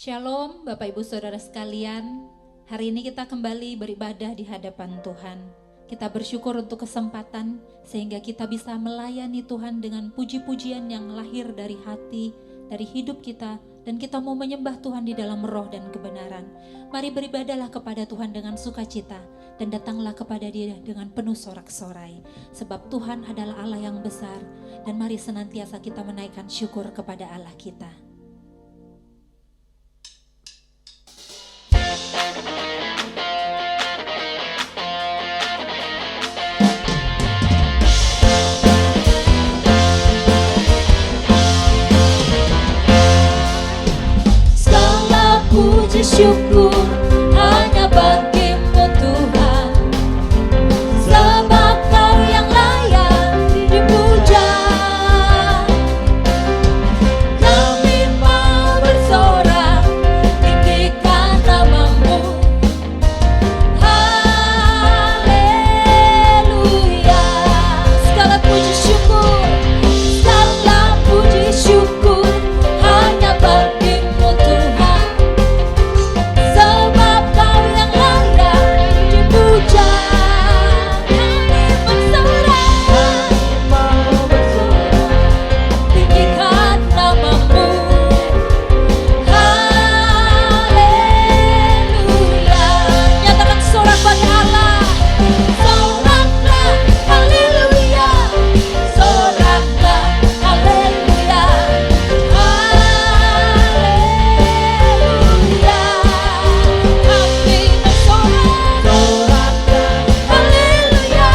Shalom Bapak Ibu Saudara sekalian. Hari ini kita kembali beribadah di hadapan Tuhan. Kita bersyukur untuk kesempatan sehingga kita bisa melayani Tuhan dengan puji-pujian yang lahir dari hati, dari hidup kita, dan kita mau menyembah Tuhan di dalam roh dan kebenaran. Mari beribadahlah kepada Tuhan dengan sukacita dan datanglah kepada Dia dengan penuh sorak-sorai. Sebab Tuhan adalah Allah yang besar, dan mari senantiasa kita menaikkan syukur kepada Allah kita. Puji syukur hanya bagimu Tuhan, sebab Kau yang layak dipuja. Kami mau bersorak, tinggikan namamu. Haleluya. Segala puji syukur hanya bagimu Tuhan, sebab Kau yang layak dipuja. Kami mau bersorak, tinggikan namamu. Haleluya. Nyatakan sorak pada Allah. Soraklah haleluya, soraklah haleluya, haleluya. Kami bersorak, haleluya,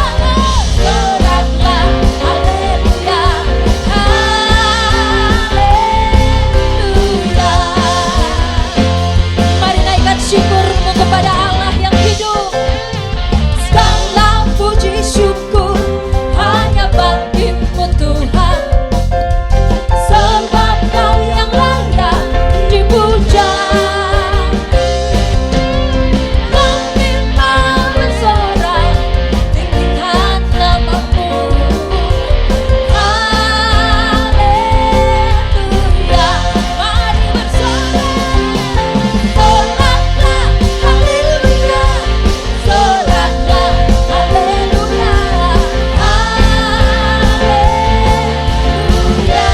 soraklah haleluya, haleluya. Mari naikkan syukurmu kepada Allah yang hidup. Segala puji syukur hanya bagimu Tuhan, sebab Kau yang layak dipuja. Kami mau bersorak, tinggikan namamu. Haleluya. Mari bersorak, soraklah haleluya, soraklah haleluya, haleluya.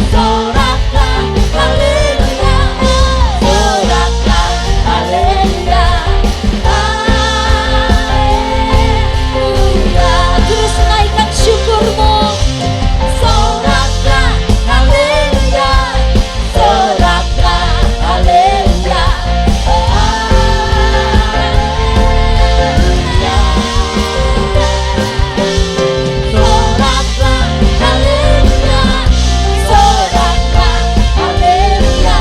Soraklah haleluya, soraklah haleluya, haleluya. Terus naikkan syukurmu. Soraklah haleluya, soraklah haleluya, haleluya. Soraklah haleluya, soraklah haleluya,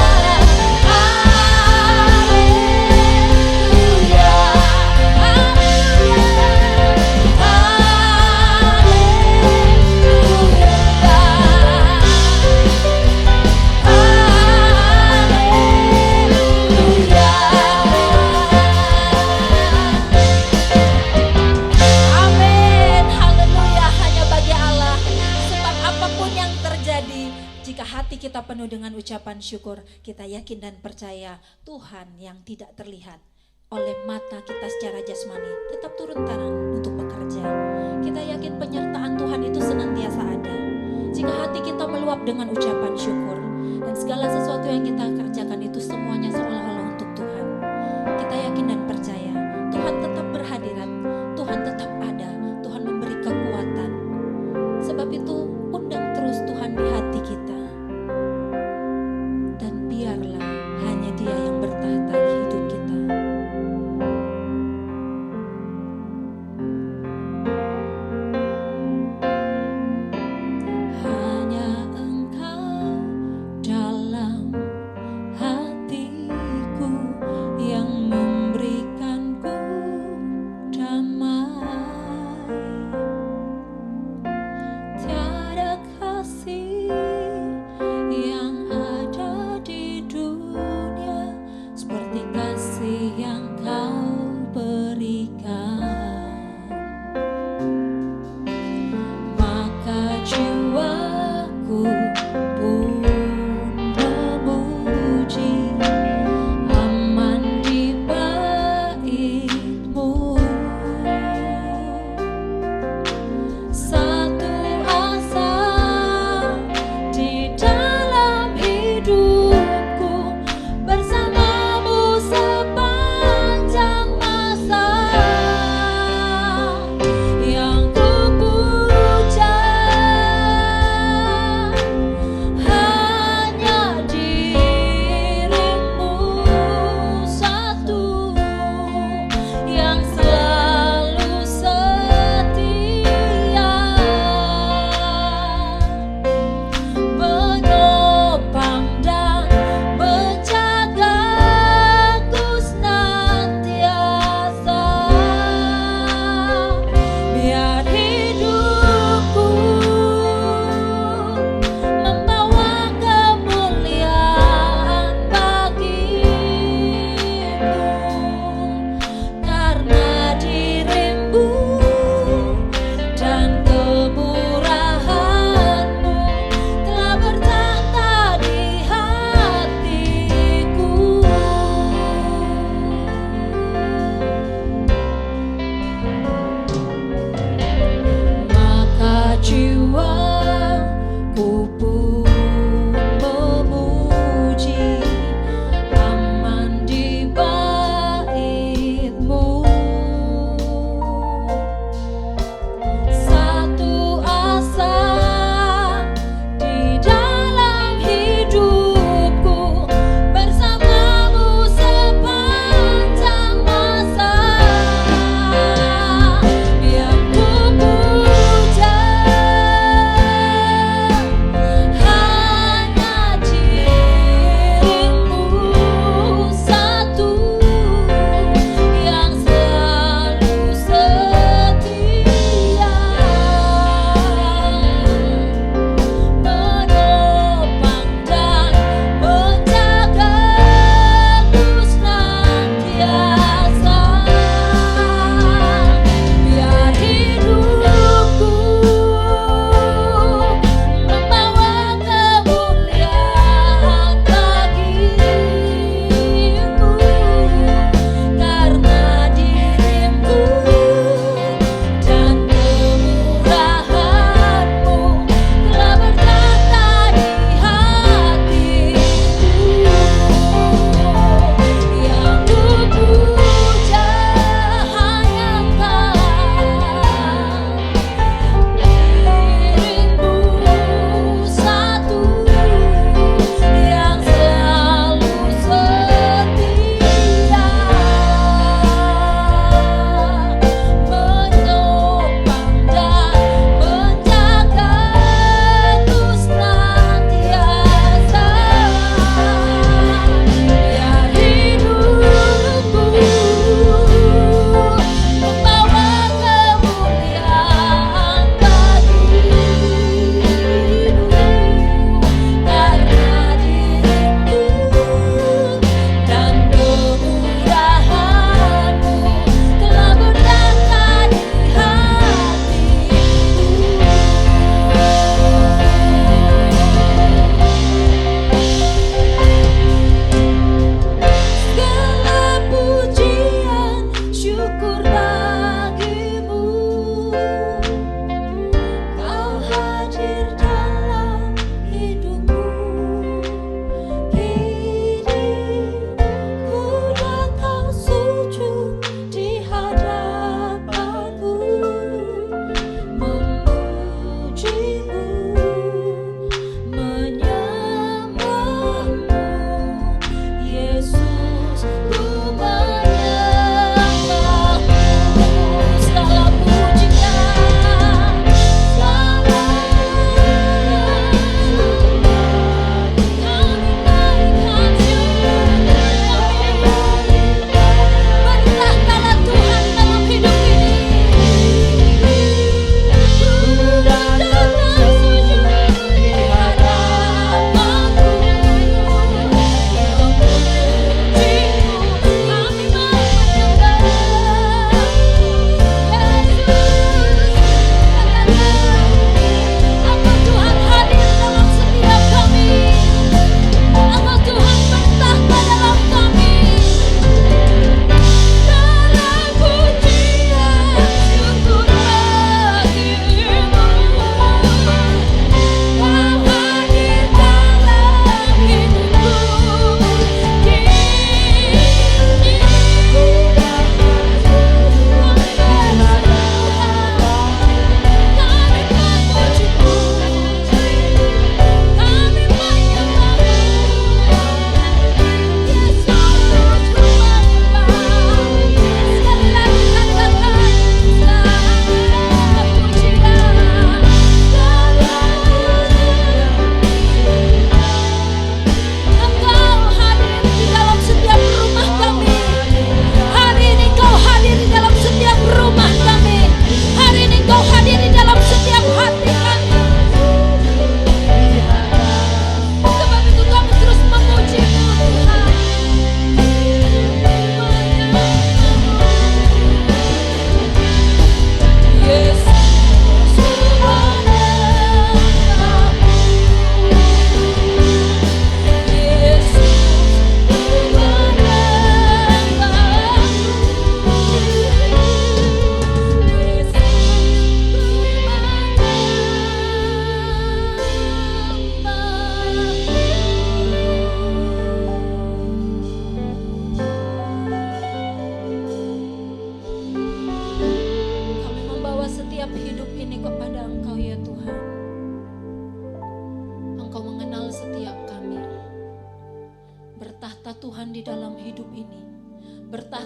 haleluya, amin, haleluya. Hanya bagi Allah. Sebab apapun yang terjadi, jika hati kita penuh dengan ucapan syukur, kita yakin dan percaya Tuhan yang tidak terlihat oleh mata kita secara jasmani tetap turun tangan untuk bekerja. Kita yakin penyertaan Tuhan itu senantiasa ada. Jika hati kita meluap dengan ucapan syukur, dan segala sesuatu yang kita kerjakan itu semuanya seolah-olah untuk Tuhan, kita yakin dan percaya Tuhan tetap berhadirat, Tuhan tetap ada, Tuhan memberi kekuatan. Sebab itu undang terus Tuhan di hati kita, dan biarlah hanya Dia yang bertahta di hidup kita. Hanya Engkau dalam hatiku.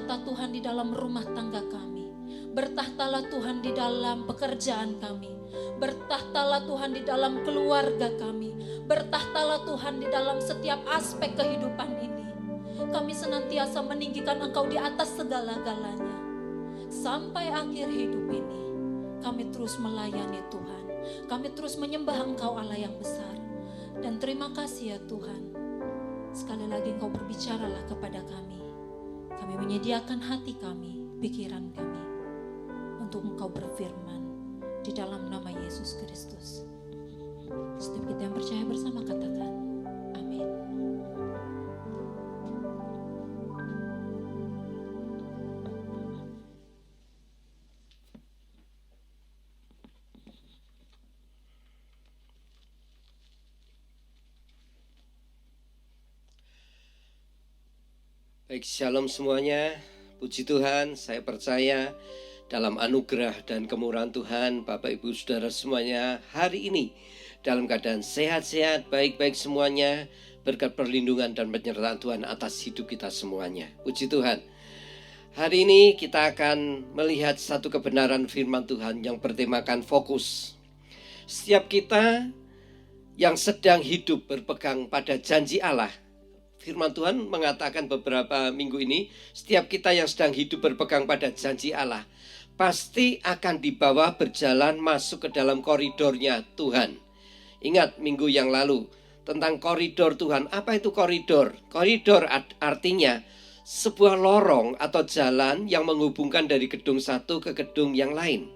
bertahta Tuhan di dalam rumah tangga kami. Bertahtalah Tuhan di dalam pekerjaan kami. Bertahtalah Tuhan di dalam keluarga kami. Bertahtalah Tuhan di dalam setiap aspek kehidupan ini. Kami senantiasa meninggikan Engkau di atas segala-galanya. Sampai akhir hidup ini, kami terus melayani Tuhan. Kami terus menyembah Engkau Allah yang besar. Dan terima kasih ya Tuhan. Sekali lagi Engkau berbicaralah kepada kami. Kami menyediakan hati kami, pikiran kami, untuk Engkau berfirman di dalam nama Yesus Kristus. Setiap kita yang percaya bersama katakan, amin. Baik, shalom semuanya. Puji Tuhan, saya percaya dalam anugerah dan kemurahan Tuhan, Bapak Ibu Saudara semuanya hari ini dalam keadaan sehat-sehat, baik-baik semuanya, berkat perlindungan dan penyertaan Tuhan atas hidup kita semuanya. Puji Tuhan. Hari ini kita akan melihat satu kebenaran firman Tuhan yang bertemakan fokus. Setiap kita yang sedang hidup berpegang pada janji Allah, firman Tuhan mengatakan beberapa minggu ini, setiap kita yang sedang hidup berpegang pada janji Allah, pasti akan dibawa berjalan masuk ke dalam koridornya Tuhan. Ingat minggu yang lalu tentang koridor Tuhan. Apa itu koridor? Koridor artinya sebuah lorong atau jalan yang menghubungkan dari gedung satu ke gedung yang lain.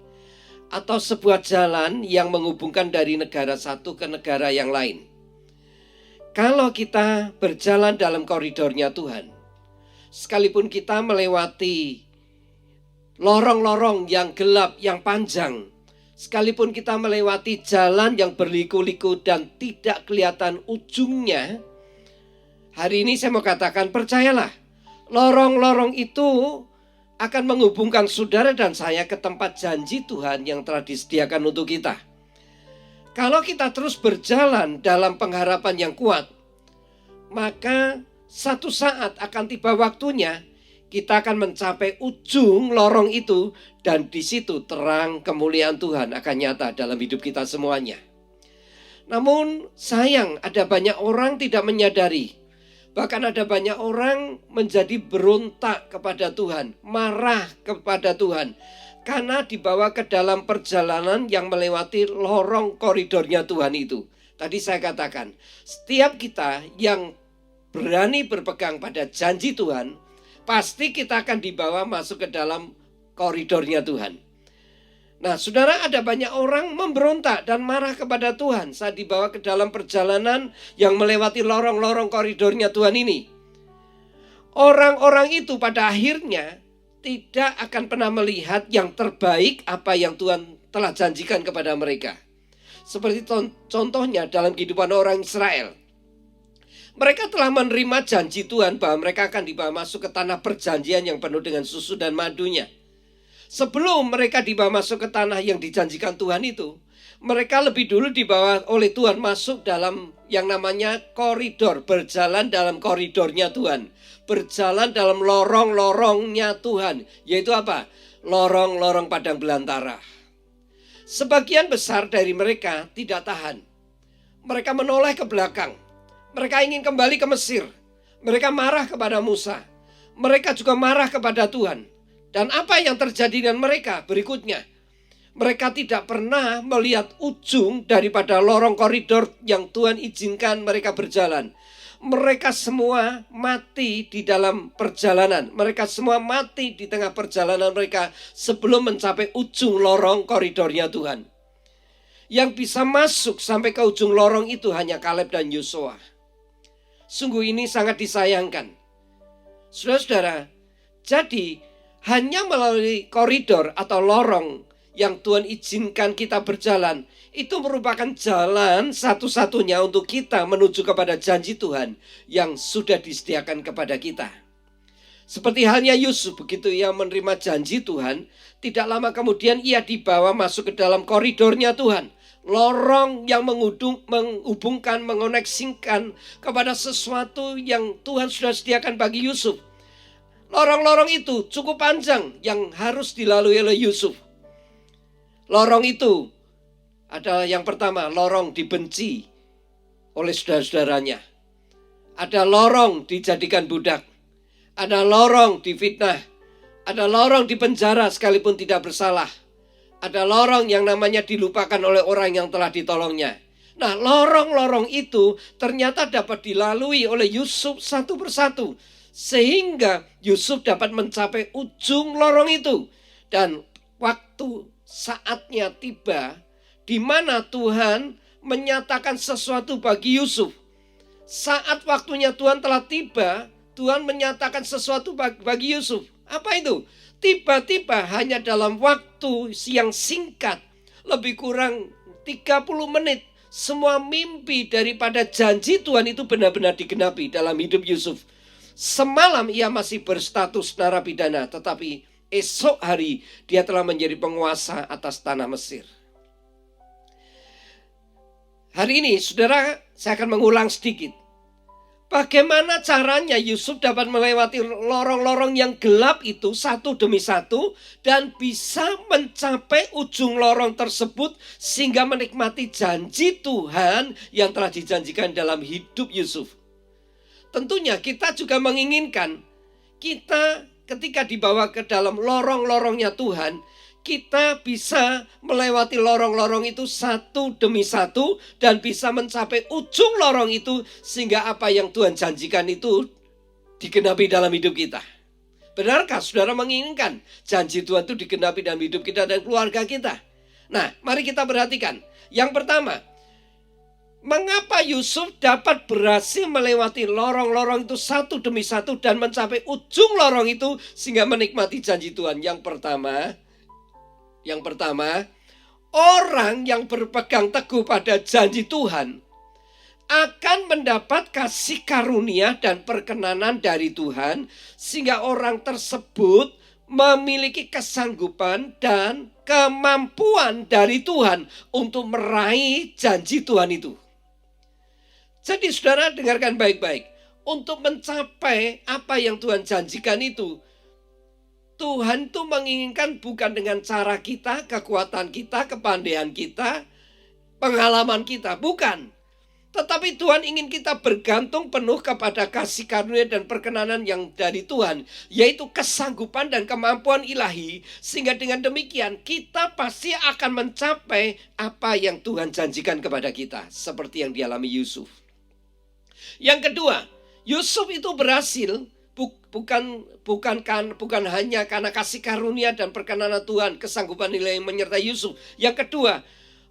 Atau sebuah jalan yang menghubungkan dari negara satu ke negara yang lain. Kalau kita berjalan dalam koridornya Tuhan, sekalipun kita melewati lorong-lorong yang gelap, yang panjang, sekalipun kita melewati jalan yang berliku-liku dan tidak kelihatan ujungnya, hari ini saya mau katakan, percayalah, lorong-lorong itu akan menghubungkan saudara dan saya ke tempat janji Tuhan yang telah disediakan untuk kita. Kalau kita terus berjalan dalam pengharapan yang kuat, maka satu saat akan tiba waktunya kita akan mencapai ujung lorong itu, dan di situ terang kemuliaan Tuhan akan nyata dalam hidup kita semuanya. Namun sayang, ada banyak orang tidak menyadari, bahkan ada banyak orang menjadi berontak kepada Tuhan, marah kepada Tuhan, karena dibawa ke dalam perjalanan yang melewati lorong koridornya Tuhan itu. Tadi saya katakan, setiap kita yang berani berpegang pada janji Tuhan, pasti kita akan dibawa masuk ke dalam koridornya Tuhan. Nah, saudara, ada banyak orang memberontak dan marah kepada Tuhan saat dibawa ke dalam perjalanan yang melewati lorong-lorong koridornya Tuhan ini. Orang-orang itu pada akhirnya tidak akan pernah melihat yang terbaik apa yang Tuhan telah janjikan kepada mereka. Seperti contohnya dalam kehidupan orang Israel. Mereka telah menerima janji Tuhan bahwa mereka akan dibawa masuk ke tanah perjanjian yang penuh dengan susu dan madunya. Sebelum mereka dibawa masuk ke tanah yang dijanjikan Tuhan itu, mereka lebih dulu dibawa oleh Tuhan masuk dalam yang namanya koridor, berjalan dalam koridornya Tuhan. Berjalan dalam lorong-lorongnya Tuhan. Yaitu apa? Lorong-lorong padang belantara. Sebagian besar dari mereka tidak tahan. Mereka menoleh ke belakang. Mereka ingin kembali ke Mesir. Mereka marah kepada Musa. Mereka juga marah kepada Tuhan. Dan apa yang terjadi dengan mereka berikutnya? Mereka tidak pernah melihat ujung daripada lorong koridor yang Tuhan izinkan mereka berjalan. Mereka semua mati di dalam perjalanan. Mereka semua mati di tengah perjalanan mereka sebelum mencapai ujung lorong koridornya Tuhan. Yang bisa masuk sampai ke ujung lorong itu hanya Kaleb dan Yosua. Sungguh ini sangat disayangkan. Saudara-saudara, jadi hanya melalui koridor atau lorong yang Tuhan izinkan kita berjalan, itu merupakan jalan satu-satunya untuk kita menuju kepada janji Tuhan yang sudah disediakan kepada kita. Seperti halnya Yusuf, begitu ia menerima janji Tuhan, tidak lama kemudian ia dibawa masuk ke dalam koridornya Tuhan. Lorong yang menghubungkan, mengoneksikan kepada sesuatu yang Tuhan sudah sediakan bagi Yusuf. Lorong-lorong itu cukup panjang yang harus dilalui oleh Yusuf. Lorong itu adalah yang pertama, lorong dibenci oleh saudara-saudaranya. Ada lorong dijadikan budak. Ada lorong difitnah. Ada lorong dipenjara sekalipun tidak bersalah. Ada lorong yang namanya dilupakan oleh orang yang telah ditolongnya. Nah, lorong-lorong itu ternyata dapat dilalui oleh Yusuf satu persatu. Sehingga Yusuf dapat mencapai ujung lorong itu. Dan waktu saatnya tiba di mana Tuhan menyatakan sesuatu bagi Yusuf. Saat waktunya Tuhan telah tiba, Tuhan menyatakan sesuatu bagi Yusuf. Apa itu? Tiba-tiba hanya dalam waktu yang singkat, lebih kurang 30 menit, semua mimpi daripada janji Tuhan itu benar-benar digenapi dalam hidup Yusuf. Semalam ia masih berstatus narapidana, tetapi esok hari dia telah menjadi penguasa atas tanah Mesir. Hari ini, saudara, saya akan mengulang sedikit. Bagaimana caranya Yusuf dapat melewati lorong-lorong yang gelap itu satu demi satu dan bisa mencapai ujung lorong tersebut sehingga menikmati janji Tuhan yang telah dijanjikan dalam hidup Yusuf. Tentunya kita juga menginginkan kita ketika dibawa ke dalam lorong-lorongnya Tuhan, kita bisa melewati lorong-lorong itu satu demi satu dan bisa mencapai ujung lorong itu sehingga apa yang Tuhan janjikan itu digenapi dalam hidup kita. Benarkah saudara menginginkan janji Tuhan itu digenapi dalam hidup kita dan keluarga kita? Nah, mari kita perhatikan. Yang pertama, mengapa Yusuf dapat berhasil melewati lorong-lorong itu satu demi satu dan mencapai ujung lorong itu sehingga menikmati janji Tuhan? Yang pertama, orang yang berpegang teguh pada janji Tuhan akan mendapat kasih karunia dan perkenanan dari Tuhan sehingga orang tersebut memiliki kesanggupan dan kemampuan dari Tuhan untuk meraih janji Tuhan itu. Jadi saudara dengarkan baik-baik. Untuk mencapai apa yang Tuhan janjikan itu, Tuhan itu menginginkan bukan dengan cara kita, kekuatan kita, kepandaian kita, pengalaman kita. Bukan. Tetapi Tuhan ingin kita bergantung penuh kepada kasih karunia dan perkenanan yang dari Tuhan. Yaitu kesanggupan dan kemampuan ilahi. Sehingga dengan demikian kita pasti akan mencapai apa yang Tuhan janjikan kepada kita. Seperti yang dialami Yusuf. Yang kedua, Yusuf itu berhasil bukan hanya karena kasih karunia dan perkenanan Tuhan, kesanggupan nilai yang menyertai Yusuf. Yang kedua,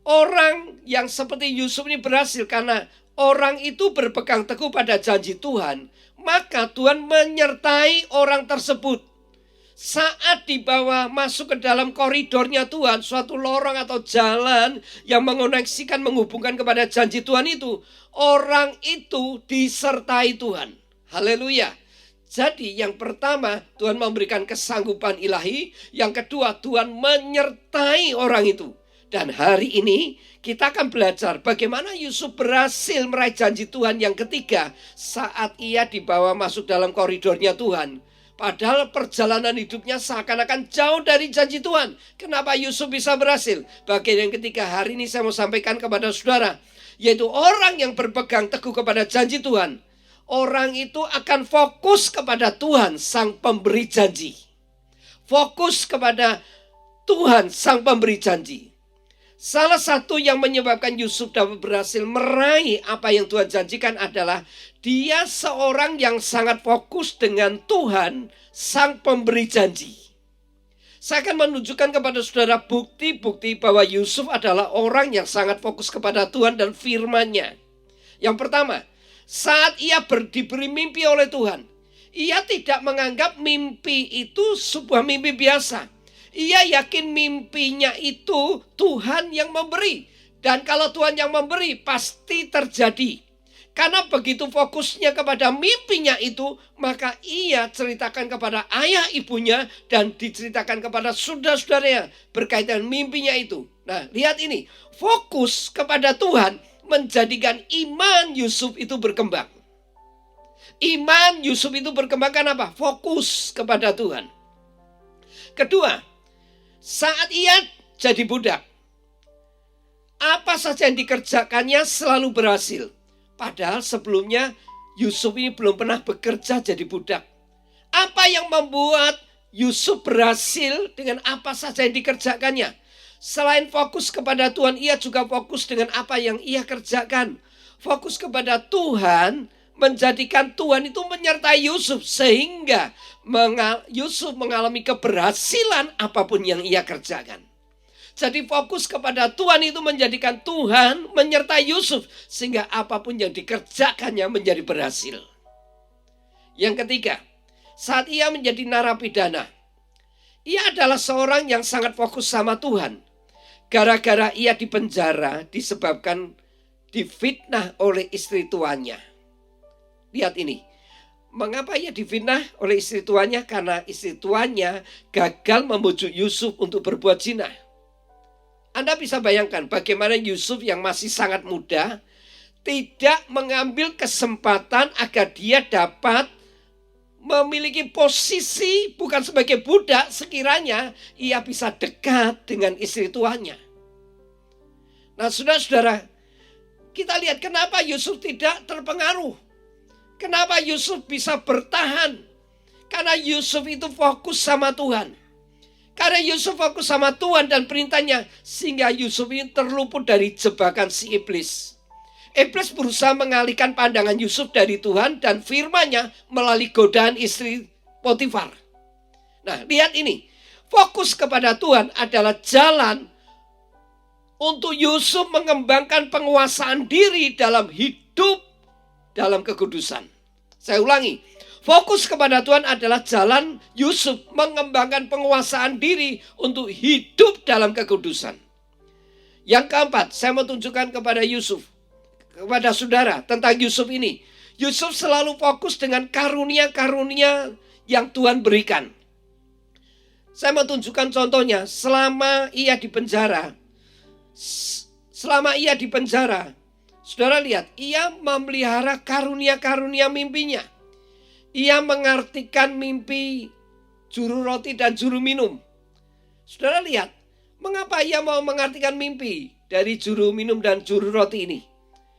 orang yang seperti Yusuf ini berhasil karena orang itu berpegang teguh pada janji Tuhan, maka Tuhan menyertai orang tersebut. Saat dibawa masuk ke dalam koridornya Tuhan, suatu lorong atau jalan yang mengoneksikan, menghubungkan kepada janji Tuhan itu, orang itu disertai Tuhan. Haleluya. Jadi yang pertama Tuhan memberikan kesanggupan ilahi. Yang kedua Tuhan menyertai orang itu. Dan hari ini kita akan belajar bagaimana Yusuf berhasil meraih janji Tuhan. Yang ketiga, saat ia dibawa masuk dalam koridornya Tuhan. Padahal perjalanan hidupnya seakan-akan jauh dari janji Tuhan. Kenapa Yusuf bisa berhasil? Bagian yang ketiga hari ini saya mau sampaikan kepada saudara. Yaitu orang yang berpegang teguh kepada janji Tuhan. Orang itu akan fokus kepada Tuhan sang pemberi janji. Fokus kepada Tuhan sang pemberi janji. Salah satu yang menyebabkan Yusuf dapat berhasil meraih apa yang Tuhan janjikan adalah dia seorang yang sangat fokus dengan Tuhan sang pemberi janji. Saya akan menunjukkan kepada saudara bukti-bukti bahwa Yusuf adalah orang yang sangat fokus kepada Tuhan dan firman-Nya. Yang pertama, saat ia diberi mimpi oleh Tuhan, ia tidak menganggap mimpi itu sebuah mimpi biasa. Ia yakin mimpinya itu Tuhan yang memberi. Dan kalau Tuhan yang memberi, pasti terjadi. Karena begitu fokusnya kepada mimpinya itu, maka ia ceritakan kepada ayah ibunya dan diceritakan kepada saudara-saudaranya berkaitan mimpinya itu. Nah, lihat ini. Fokus kepada Tuhan menjadikan iman Yusuf itu berkembang. Iman Yusuf itu berkembangkan apa? Fokus kepada Tuhan. Kedua, saat ia jadi budak, apa saja yang dikerjakannya selalu berhasil. Padahal sebelumnya Yusuf ini belum pernah bekerja jadi budak. Apa yang membuat Yusuf berhasil dengan apa saja yang dikerjakannya? Selain fokus kepada Tuhan, ia juga fokus dengan apa yang ia kerjakan. Fokus kepada Tuhan menjadikan Tuhan itu menyertai Yusuf, sehingga Yusuf mengalami keberhasilan apapun yang ia kerjakan. Jadi fokus kepada Tuhan itu menjadikan Tuhan menyertai Yusuf, sehingga apapun yang dikerjakannya menjadi berhasil. Yang ketiga, saat ia menjadi narapidana, ia adalah seorang yang sangat fokus sama Tuhan. Gara-gara ia dipenjara disebabkan difitnah oleh istri tuannya. Lihat ini, mengapa ia difitnah oleh istri tuannya? Karena istri tuannya gagal membujuk Yusuf untuk berbuat zina. Anda bisa bayangkan bagaimana Yusuf yang masih sangat muda tidak mengambil kesempatan agar dia dapat memiliki posisi bukan sebagai budak, sekiranya ia bisa dekat dengan istri tuannya. Nah, saudara-saudara, kita lihat kenapa Yusuf tidak terpengaruh. Kenapa Yusuf bisa bertahan? Karena Yusuf itu fokus sama Tuhan. Karena Yusuf fokus sama Tuhan dan perintahnya, sehingga Yusuf ini terluput dari jebakan si iblis. Iblis berusaha mengalihkan pandangan Yusuf dari Tuhan dan firman-Nya melalui godaan istri Potifar. Nah, lihat ini. Fokus kepada Tuhan adalah jalan untuk Yusuf mengembangkan penguasaan diri dalam hidup dalam kekudusan. Saya ulangi. Fokus kepada Tuhan adalah jalan Yusuf mengembangkan penguasaan diri untuk hidup dalam kekudusan. Yang keempat, saya mau tunjukkan kepada Yusuf, kepada saudara tentang Yusuf ini. Yusuf selalu fokus dengan karunia-karunia yang Tuhan berikan. Saya mau tunjukkan contohnya. Selama ia di penjara, saudara lihat, ia memelihara karunia-karunia mimpinya. Ia mengartikan mimpi juru roti dan juru minum. Saudara lihat, mengapa ia mau mengartikan mimpi dari juru minum dan juru roti ini?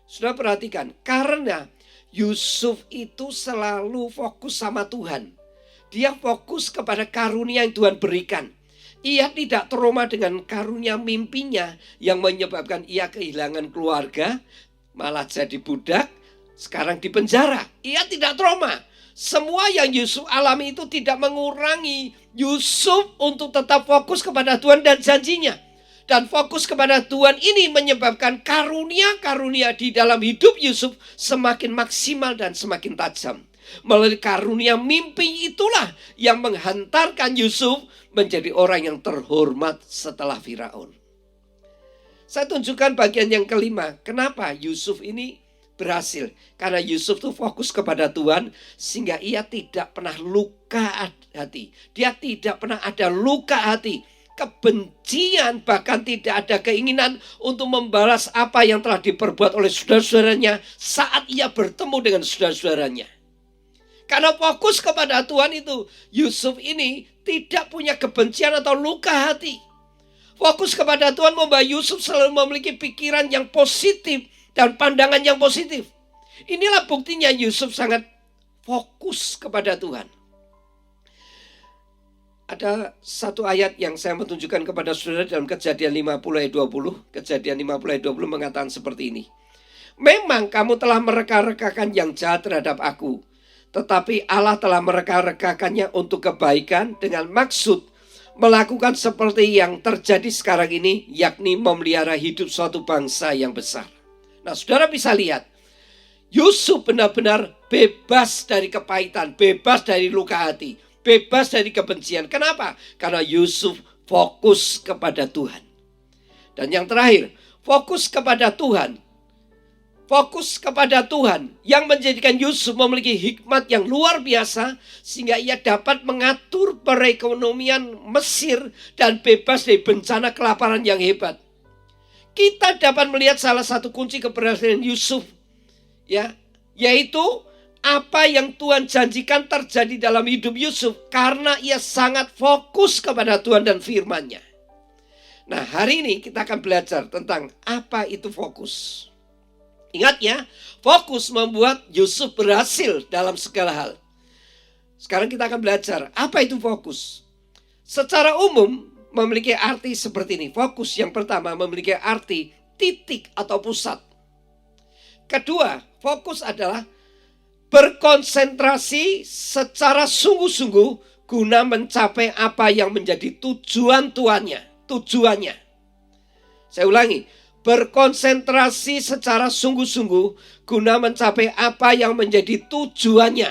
Saudara perhatikan, karena Yusuf itu selalu fokus sama Tuhan. Dia fokus kepada karunia yang Tuhan berikan. Ia tidak trauma dengan karunia mimpinya yang menyebabkan ia kehilangan keluarga, malah jadi budak, sekarang di penjara. Ia tidak trauma. Semua yang Yusuf alami itu tidak mengurangi Yusuf untuk tetap fokus kepada Tuhan dan janjinya. Dan fokus kepada Tuhan ini menyebabkan karunia-karunia di dalam hidup Yusuf semakin maksimal dan semakin tajam. Melalui karunia mimpi itulah yang menghantarkan Yusuf menjadi orang yang terhormat setelah Firaun. Saya tunjukkan bagian yang kelima. Kenapa Yusuf ini berhasil? Karena Yusuf itu fokus kepada Tuhan sehingga ia tidak pernah luka hati. Dia tidak pernah ada luka hati, kebencian, bahkan tidak ada keinginan untuk membalas apa yang telah diperbuat oleh saudara-saudaranya saat ia bertemu dengan saudara-saudaranya. Karena fokus kepada Tuhan itu, Yusuf ini tidak punya kebencian atau luka hati. Fokus kepada Tuhan membawa Yusuf selalu memiliki pikiran yang positif dan pandangan yang positif. Inilah buktinya Yusuf sangat fokus kepada Tuhan. Ada satu ayat yang saya mau tunjukkan kepada saudara dalam Kejadian 50 ayat 20. Kejadian 50 ayat 20 mengatakan seperti ini. Memang kamu telah mereka-rekakan yang jahat terhadap aku, tetapi Allah telah mereka-rekakannya untuk kebaikan dengan maksud melakukan seperti yang terjadi sekarang ini, yakni memelihara hidup suatu bangsa yang besar. Nah, saudara bisa lihat, Yusuf benar-benar bebas dari kepahitan, bebas dari luka hati, bebas dari kebencian. Kenapa? Karena Yusuf fokus kepada Tuhan. Dan yang terakhir, fokus kepada Tuhan. Fokus kepada Tuhan yang menjadikan Yusuf memiliki hikmat yang luar biasa sehingga ia dapat mengatur perekonomian Mesir dan bebas dari bencana kelaparan yang hebat. Kita dapat melihat salah satu kunci keberhasilan Yusuf, ya, yaitu apa yang Tuhan janjikan terjadi dalam hidup Yusuf karena ia sangat fokus kepada Tuhan dan firman-Nya. Nah, hari ini kita akan belajar tentang apa itu fokus. Ingat ya, fokus membuat Yusuf berhasil dalam segala hal. Sekarang kita akan belajar apa itu fokus. Secara umum memiliki arti seperti ini. Fokus yang pertama memiliki arti titik atau pusat. Kedua, fokus adalah berkonsentrasi secara sungguh-sungguh guna mencapai apa yang menjadi tujuannya. Saya ulangi, berkonsentrasi secara sungguh-sungguh guna mencapai apa yang menjadi tujuannya.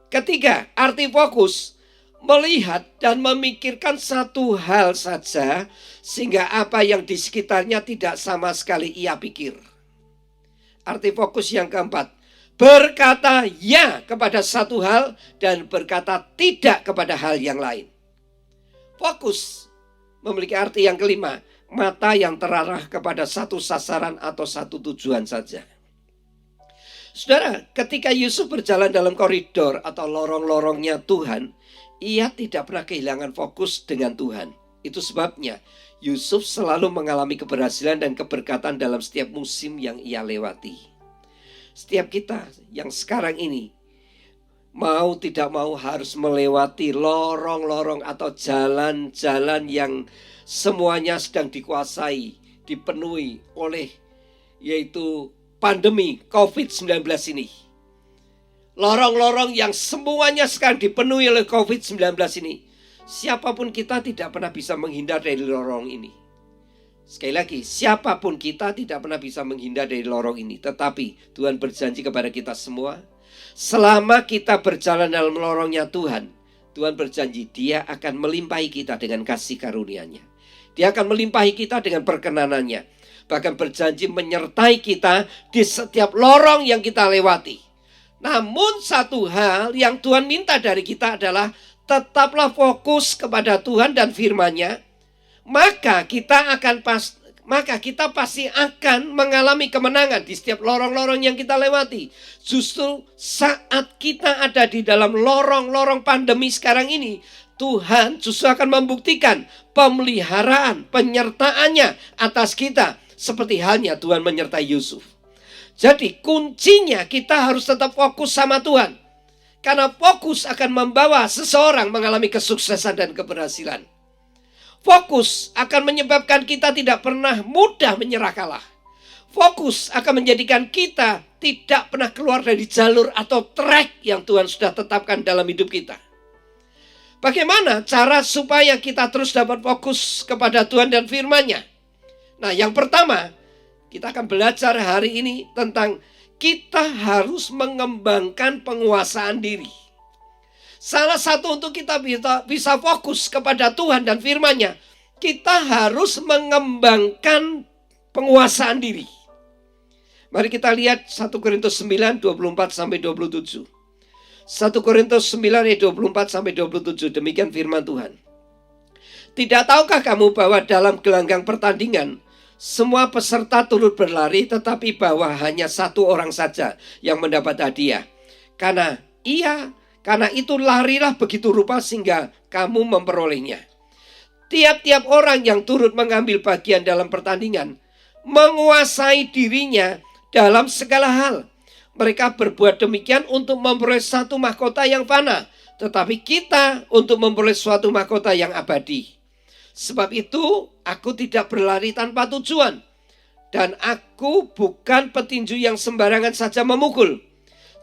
Ketiga, arti fokus melihat dan memikirkan satu hal saja sehingga apa yang di sekitarnya tidak sama sekali ia pikir. Arti fokus yang keempat, berkata ya kepada satu hal dan berkata tidak kepada hal yang lain. Fokus memiliki arti yang kelima, mata yang terarah kepada satu sasaran atau satu tujuan saja. Saudara, ketika Yusuf berjalan dalam koridor atau lorong-lorongnya Tuhan, ia tidak pernah kehilangan fokus dengan Tuhan. Itu sebabnya Yusuf selalu mengalami keberhasilan dan keberkatan dalam setiap musim yang ia lewati. Setiap kita yang sekarang ini mau tidak mau harus melewati lorong-lorong atau jalan-jalan yang semuanya sedang dikuasai, dipenuhi oleh yaitu pandemi COVID-19 ini. Lorong-lorong yang semuanya sekarang dipenuhi oleh COVID-19 ini. Siapapun kita tidak pernah bisa menghindar dari lorong ini. Sekali lagi, siapapun kita tidak pernah bisa menghindar dari lorong ini. Tetapi Tuhan berjanji kepada kita semua, selama kita berjalan dalam lorongnya Tuhan, Tuhan berjanji Dia akan melimpahi kita dengan kasih karunia-Nya. Dia akan melimpahi kita dengan perkenanannya. Bahkan berjanji menyertai kita di setiap lorong yang kita lewati. Namun satu hal yang Tuhan minta dari kita adalah tetaplah fokus kepada Tuhan dan firman-Nya. Maka kita pasti akan mengalami kemenangan di setiap lorong-lorong yang kita lewati. Justru saat kita ada di dalam lorong-lorong pandemi sekarang ini, Tuhan justru akan membuktikan pemeliharaan, penyertaannya atas kita. Seperti halnya Tuhan menyertai Yusuf. Jadi kuncinya kita harus tetap fokus sama Tuhan. Karena fokus akan membawa seseorang mengalami kesuksesan dan keberhasilan. Fokus akan menyebabkan kita tidak pernah mudah menyerah kalah. Fokus akan menjadikan kita tidak pernah keluar dari jalur atau track yang Tuhan sudah tetapkan dalam hidup kita. Bagaimana cara supaya kita terus dapat fokus kepada Tuhan dan firman-Nya? Nah, yang pertama, kita akan belajar hari ini tentang kita harus mengembangkan penguasaan diri. Salah satu untuk kita bisa fokus kepada Tuhan dan firman-Nya, kita harus mengembangkan penguasaan diri. Mari kita lihat 1 Korintus 9, 24-27. 1 Korintus 9, 24-27, demikian firman Tuhan. Tidak tahukah kamu bahwa dalam gelanggang pertandingan, semua peserta turut berlari, tetapi bahwa hanya satu orang saja yang mendapat hadiah. Karena itu larilah begitu rupa sehingga kamu memperolehnya. Tiap-tiap orang yang turut mengambil bagian dalam pertandingan menguasai dirinya dalam segala hal. Mereka berbuat demikian untuk memperoleh satu mahkota yang fana, tetapi kita untuk memperoleh suatu mahkota yang abadi. Sebab itu aku tidak berlari tanpa tujuan, dan aku bukan petinju yang sembarangan saja memukul.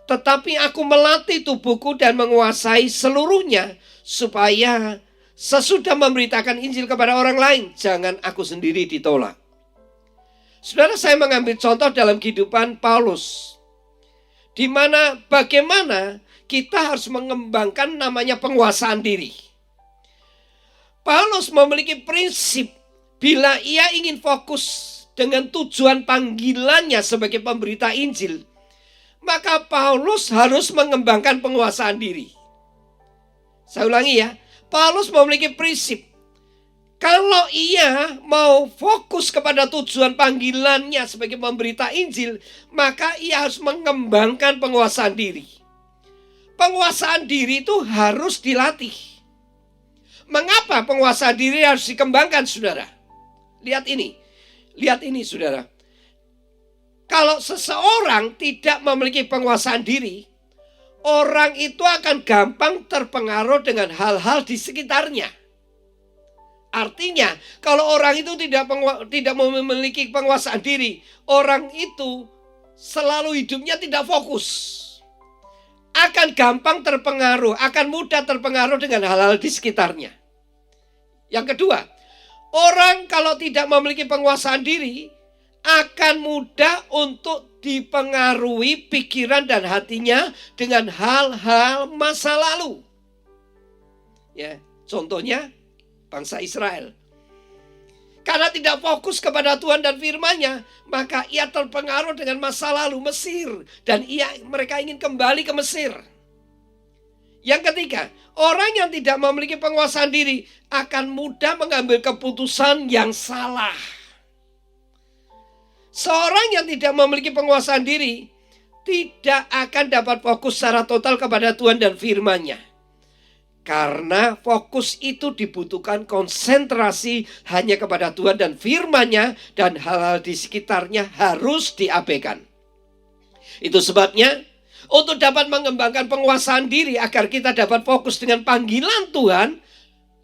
Tetapi aku melatih tubuhku dan menguasai seluruhnya, supaya sesudah memberitakan Injil kepada orang lain, jangan aku sendiri ditolak. Saudara, saya mengambil contoh dalam kehidupan Paulus, di mana bagaimana kita harus mengembangkan namanya penguasaan diri. Paulus memiliki prinsip, bila ia ingin fokus dengan tujuan panggilannya sebagai pemberita Injil, maka Paulus harus mengembangkan penguasaan diri. Saya ulangi ya, Paulus memiliki prinsip, Kalau ia mau fokus kepada tujuan panggilannya sebagai pemberita Injil, maka ia harus mengembangkan penguasaan diri. Penguasaan diri itu harus dilatih. Mengapa penguasaan diri harus dikembangkan, saudara? Lihat ini, saudara. Kalau seseorang tidak memiliki penguasaan diri, orang itu akan gampang terpengaruh dengan hal-hal di sekitarnya. Artinya, kalau orang itu tidak memiliki penguasaan diri, orang itu selalu hidupnya tidak fokus. Akan gampang terpengaruh, akan mudah terpengaruh dengan hal-hal di sekitarnya. Yang kedua, orang kalau tidak memiliki penguasaan diri, akan mudah untuk dipengaruhi pikiran dan hatinya dengan hal-hal masa lalu. Ya, contohnya bangsa Israel. Karena tidak fokus kepada Tuhan dan firman-Nya, maka ia terpengaruh dengan masa lalu Mesir. Dan mereka ingin kembali ke Mesir. Yang ketiga, orang yang tidak memiliki penguasaan diri akan mudah mengambil keputusan yang salah. Seorang yang tidak memiliki penguasaan diri tidak akan dapat fokus secara total kepada Tuhan dan firman-Nya. Karena fokus itu dibutuhkan konsentrasi hanya kepada Tuhan dan firman-Nya, dan hal-hal di sekitarnya harus diabaikan. Itu sebabnya untuk dapat mengembangkan penguasaan diri agar kita dapat fokus dengan panggilan Tuhan,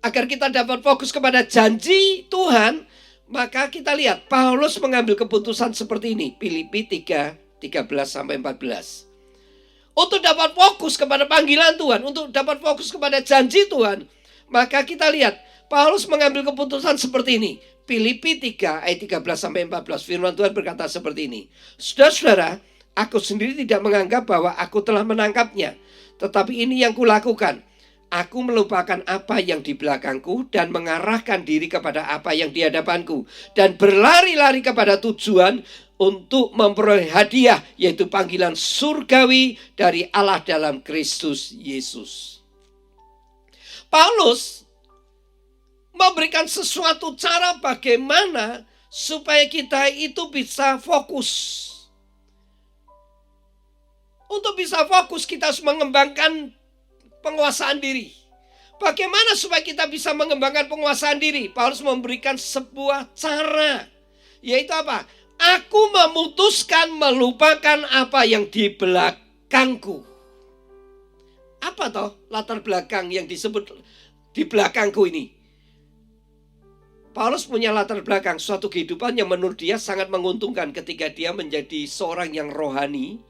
agar kita dapat fokus kepada janji Tuhan, maka kita lihat Paulus mengambil keputusan seperti ini. Filipi 3:13-14. Untuk dapat fokus kepada panggilan Tuhan, untuk dapat fokus kepada janji Tuhan, maka kita lihat Paulus mengambil keputusan seperti ini. Filipi 3 ayat 13-14, firman Tuhan berkata seperti ini. Saudara-saudara, aku sendiri tidak menganggap bahwa aku telah menangkapnya, tetapi ini yang kulakukan. Aku melupakan apa yang di belakangku dan mengarahkan diri kepada apa yang di hadapanku, dan berlari-lari kepada tujuan untuk memperoleh hadiah, yaitu panggilan surgawi dari Allah dalam Kristus Yesus. Paulus memberikan sesuatu cara bagaimana supaya kita itu bisa fokus. Untuk bisa fokus, kita harus mengembangkan penguasaan diri. Bagaimana supaya kita bisa mengembangkan penguasaan diri? Paulus memberikan sebuah cara, yaitu apa? Aku memutuskan melupakan apa yang di belakangku. Apa toh latar belakang yang disebut di belakangku ini? Paulus punya latar belakang suatu kehidupan yang menurut dia sangat menguntungkan ketika dia menjadi seorang yang rohani,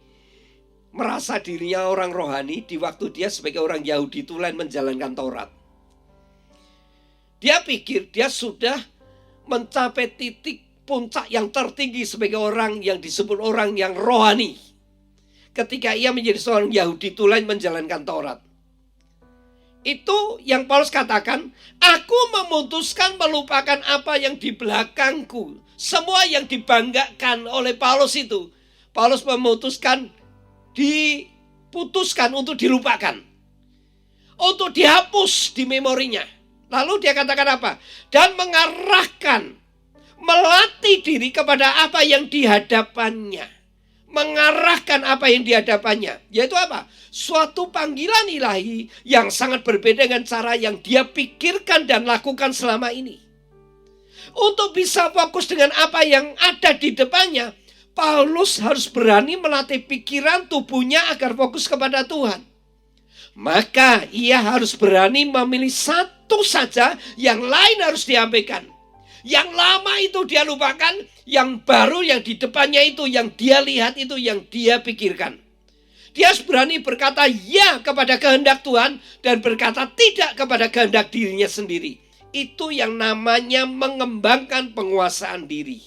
merasa dirinya orang rohani di waktu dia sebagai orang Yahudi tulen menjalankan Taurat. Dia pikir dia sudah mencapai titik puncak yang tertinggi sebagai orang yang disebut orang yang rohani ketika ia menjadi seorang Yahudi tulen menjalankan Taurat. Itu yang Paulus katakan, aku memutuskan melupakan apa yang di belakangku. Semua yang dibanggakan oleh Paulus itu, Paulus memutuskan diputuskan untuk dilupakan, untuk dihapus di memorinya. Lalu dia katakan apa? Dan mengarahkan, melatih diri kepada apa yang di hadapannya. Mengarahkan apa yang di hadapannya. Yaitu apa? Suatu panggilan ilahi yang sangat berbeda dengan cara yang dia pikirkan dan lakukan selama ini. Untuk bisa fokus dengan apa yang ada di depannya, Paulus harus berani melatih pikiran tubuhnya agar fokus kepada Tuhan. Maka ia harus berani memilih satu saja, yang lain harus diabaikan. Yang lama itu dia lupakan, yang baru yang di depannya itu, yang dia lihat itu, yang dia pikirkan. Dia harus berani berkata ya kepada kehendak Tuhan dan berkata tidak kepada kehendak dirinya sendiri. Itu yang namanya mengembangkan penguasaan diri.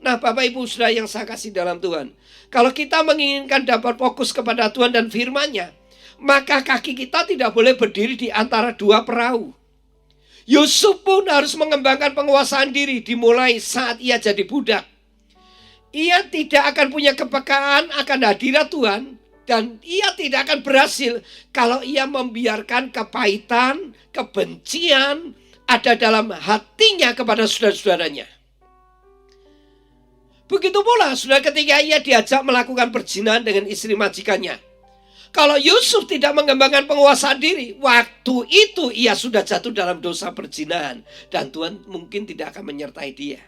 Nah, Bapak Ibu Saudara yang saya kasih dalam Tuhan, kalau kita menginginkan dapat fokus kepada Tuhan dan firman-Nya, maka kaki kita tidak boleh berdiri di antara dua perahu. Yusuf pun harus mengembangkan penguasaan diri dimulai saat ia jadi budak. Ia tidak akan punya kepekaan akan hadirat Tuhan, dan ia tidak akan berhasil kalau ia membiarkan kepahitan, kebencian, ada dalam hatinya kepada saudara-saudaranya. Begitu pula saudara ketika ia diajak melakukan perzinahan dengan istri majikannya. Kalau Yusuf tidak mengembangkan penguasaan diri, waktu itu ia sudah jatuh dalam dosa perzinahan. Dan Tuhan mungkin tidak akan menyertai dia.